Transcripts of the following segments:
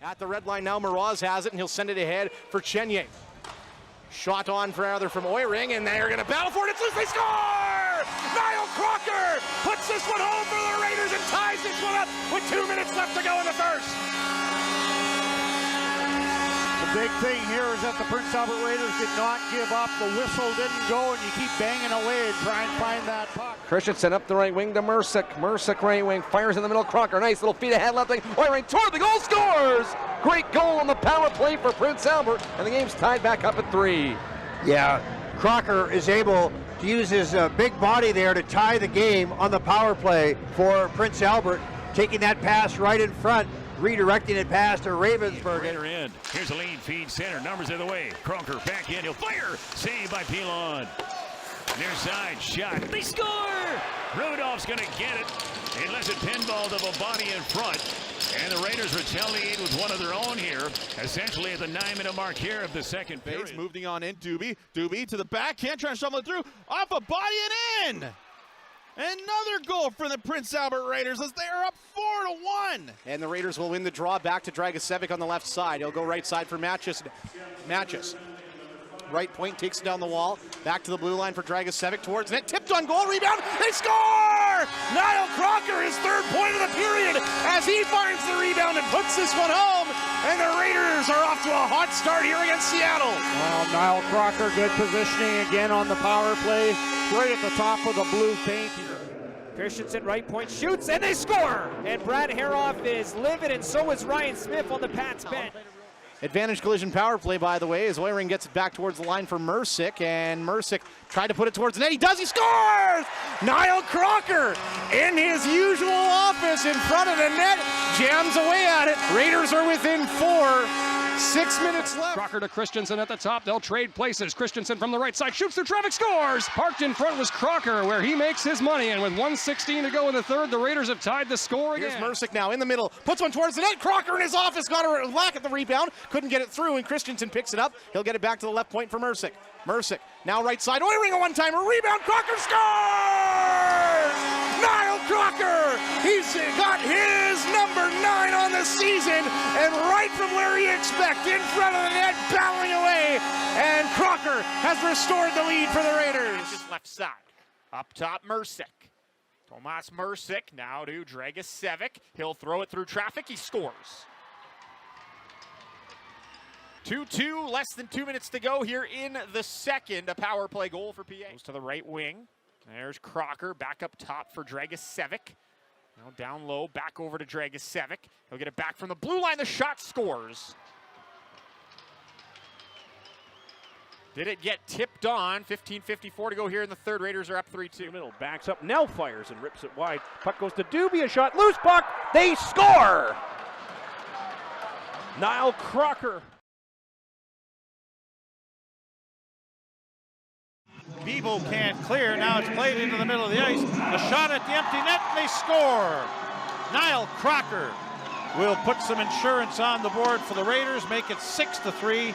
At the red line now, Mraz has it, and he'll send it ahead for Chenye. Shot on rather from Oiring, and they're going to battle for it. It's loose. They score! Niall Crocker puts this one home for the Raiders and ties this one up with 2 minutes left to go in the first. The big thing here is that the Prince Albert Raiders did not give up. The whistle didn't go, and you keep banging away and try and find that puck. Christensen up the right wing to Mercick. Mercick right wing, fires in the middle. Crocker, nice little feet ahead, left wing. Oiring toward the goal, scores! Great goal on the power play for Prince Albert, and the game's tied back up at 3. Yeah, Crocker is able to use his big body there to tie the game on the power play for Prince Albert, taking that pass right in front, redirecting it past to Ravensburg. Raider end. Here's a lean feed center. Numbers of the way. Crocker back in. He'll fire. Saved by Pilon. Near side shot. They score! Rudolph's going to get it. Unless it pinballed up a body in front. And the Raiders retaliate with one of their own here. Essentially at the 9-minute mark here of the second period. Moving on in. Doobie to the backhand. Trying to shovel it through. Off a body and in. Another goal for the Prince Albert Raiders as they are up 4-1. And the Raiders will win the draw. Back to Dragicevic on the left side. He'll go right side for Matches. Right point, takes it down the wall. Back to the blue line for Dragicevic towards net. Tipped on goal, rebound. They score! Niall Crocker, his third point of the period, as he finds the rebound and puts this one home. And the Raiders are off to a hot start here against Seattle. Well, Niall Crocker, good positioning again on the power play. Right at the top of the blue paint. Christensen, right point, shoots, and they score! And Brad Haroff is livid, and so is Ryan Smith on the Pats bench. Advantage collision power play, by the way, as Oiring gets it back towards the line for Mercick, and Mercick tried to put it towards the net. He does, he scores! Niall Crocker in his usual office in front of the net, jams away at it. Raiders are within 4. 6 minutes left. Crocker to Christensen at the top. They'll trade places. Christensen from the right side shoots through traffic, scores! Parked in front was Crocker, where he makes his money. And with 1:16 to go in the third, the Raiders have tied the score again. Here's Mercick now in the middle. Puts one towards the net. Crocker in his office got a whack at the rebound. Couldn't get it through, and Christensen picks it up. He'll get it back to the left point for Mercick. Mercick now right side. Oiring a one-timer. Rebound. Crocker scores! Niall Crocker! He's got his number 9 on the season, and right from where you expect, in front of the net, battling away, and Crocker has restored the lead for the Raiders. Just left side. Up top, Mercick. Tomas Mercick now to Dragicevic. He'll throw it through traffic. He scores. 2-2, less than 2 minutes to go here in the second. A power play goal for PA. Goes to the right wing. There's Crocker back up top for Dragicevic. Now down low, back over to Dragicevic. He'll get it back from the blue line. The shot scores. Did it get tipped on? 15:54 to go here in the third. Raiders are up 3-2. Middle backs up, Nell fires and rips it wide. Puck goes to Doobie, a shot, loose puck. They score! Niall Crocker. Bebo can't clear. Now it's played into the middle of the ice. A shot at the empty net, and they score. Niall Crocker will put some insurance on the board for the Raiders, make it 6-3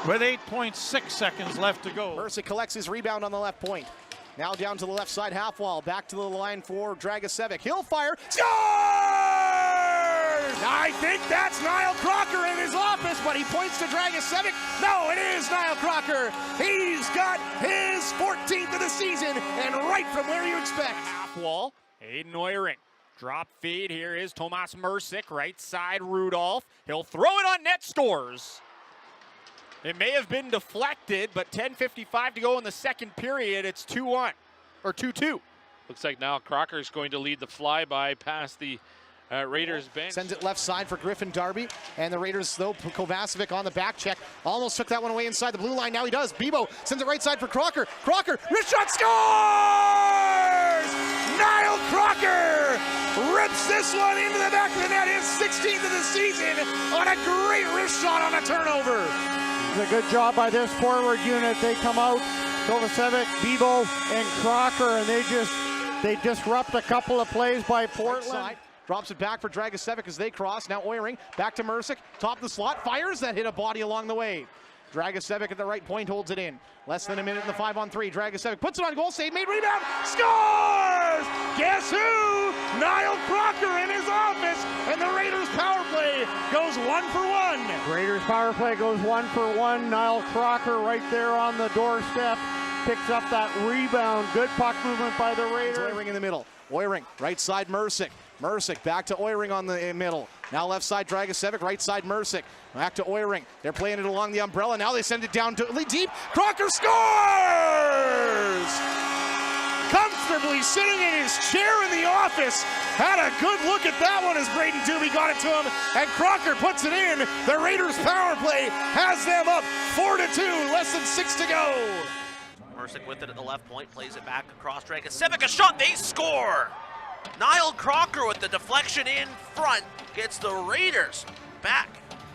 with 8.6 seconds left to go. Mercick collects his rebound on the left point. Now down to the left side half wall. Back to the line for Dragicevic. He'll fire. Scores! I think that's Niall Crocker in his office, but he points to Dragicevic. No, it is Niall Crocker. He's got his 14th of the season, and right from where you expect. Half wall, Aiden Oiring. Drop feed, here is Tomas Mercick, right side Rudolph. He'll throw it on net, scores. It may have been deflected, but 10:55 to go in the second period. It's 2-1, or 2-2. Looks like now Crocker is going to lead the flyby past the Raiders bench. Sends it left side for Griffin Darby, and the Raiders, though, Kovacevic on the back check. Almost took that one away inside the blue line. Now he does. Bebo sends it right side for Crocker. Crocker, wrist shot, scores! Niall Crocker rips this one into the back of the net, his 16th of the season, on a great wrist shot on a turnover. It's a good job by this forward unit. They come out, Kovacevic, Bebo, and Crocker, and they disrupt a couple of plays by Portland. Right, drops it back for Dragicevic as they cross. Now Oiring back to Mercick, top of the slot, fires that hit a body along the way. Dragicevic at the right point holds it in. Less than a minute in the 5-on-3. Dragicevic puts it on goal, save made, rebound, scores! Guess who? Niall Crocker in his office, and the Raiders power play play goes 1 for 1. Raiders power play goes 1 for 1. Niall Crocker right there on the doorstep picks up that rebound. Good puck movement by the Raiders. Oiring in the middle. Oiring, right side Mercic. Mercic back to Oiring on the middle. Now left side Dragicevic, right side Mercic. Back to Oiring. They're playing it along the umbrella. Now they send it down to deep. Crocker scores! Comfortably sitting in his chair in the office. Had a good look at that one as Braden Doobie got it to him. And Crocker puts it in. The Raiders power play has them up 4-2. Less than 6 to go. Mercic with it at the left point, plays it back across Dragicevic, a shot, they score! Niall Crocker with the deflection in front, gets the Raiders back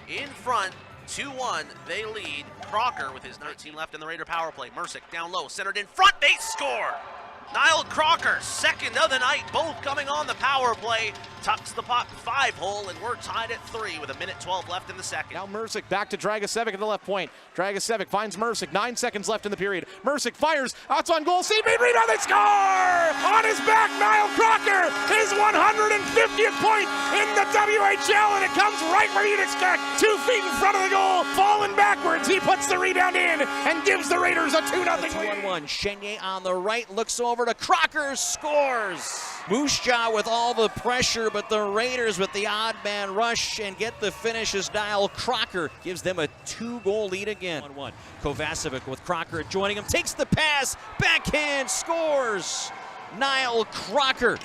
in front, 2-1, they lead. Crocker with his 19 left in the Raider power play. Mercic down low, centered in front, they score! Niall Crocker, second of the night, both coming on the power play, tucks the puck 5-hole, and we're tied at 3 with 1:12 left in the second. Now Mercic back to Dragicevic at the left point. Dragicevic finds Mercic, 9 seconds left in the period. Mercic fires, outs on goal, save made, rebound, they score! On his back, Niall Crocker, his 150th point in the WHL, and it comes right where you'd expect. 2 feet in front of the goal, falling backwards, he puts the rebound in and gives the Raiders a 2-0 lead. 1-1, Chenier on the right, looks over to Crocker, scores! Moose Jaw with all the pressure, but the Raiders with the odd man rush and get the finish as Niall Crocker gives them a 2-goal lead again. 1-1. Kovacevic with Crocker joining him, takes the pass, backhand, scores! Niall Crocker,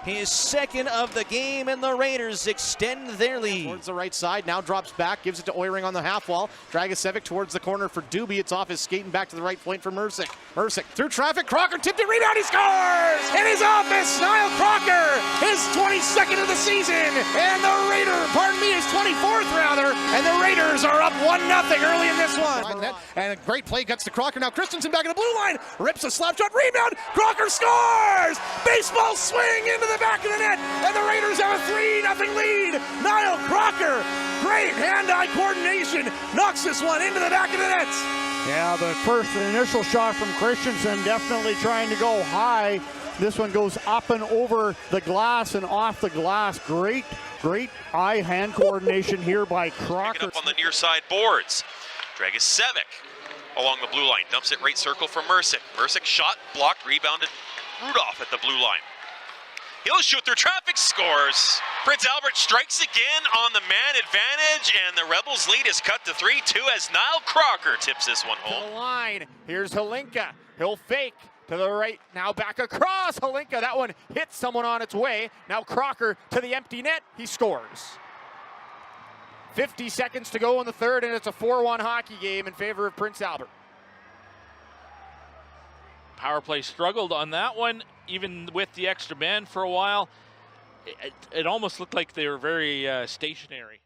his second of the game, and the Raiders extend their lead. Towards the right side, now drops back, gives it to Oiring on the half wall. Dragicevic towards the corner for Doobie. It's off his skate and back to the right point for Mercic. Mercic through traffic, Crocker tipped it, rebound, he scores! In his office, Niall Crocker, his 22nd of the season, and the his 24th rather, and the Raiders are up 1-0 early in this one. And a great play gets to Crocker. Now Christensen back in the blue line, rips a slap shot, rebound, Crocker scores! Baseball swing into the back of the net, and the Raiders have a 3-0 lead. Niall Crocker, great hand-eye coordination, knocks this one into the back of the nets. Yeah, the first initial shot from Christensen definitely trying to go high. This one goes up and over the glass and off the glass. Great eye-hand coordination here by Crocker. Picking up on the near side boards. Dragicevic along the blue line, dumps it right circle for Mercic. Mercic shot, blocked, rebounded Rudolph at the blue line. He'll shoot through traffic, scores. Prince Albert strikes again on the man advantage, and the Rebels' lead is cut to 3-2 as Niall Crocker tips this one home. To the line, here's Halinka. He'll fake to the right, now back across. Halinka, that one hits someone on its way. Now Crocker to the empty net, he scores. 50 seconds to go in the third, and it's a 4-1 hockey game in favor of Prince Albert. Power play struggled on that one, even with the extra man for a while. It almost looked like they were very stationary.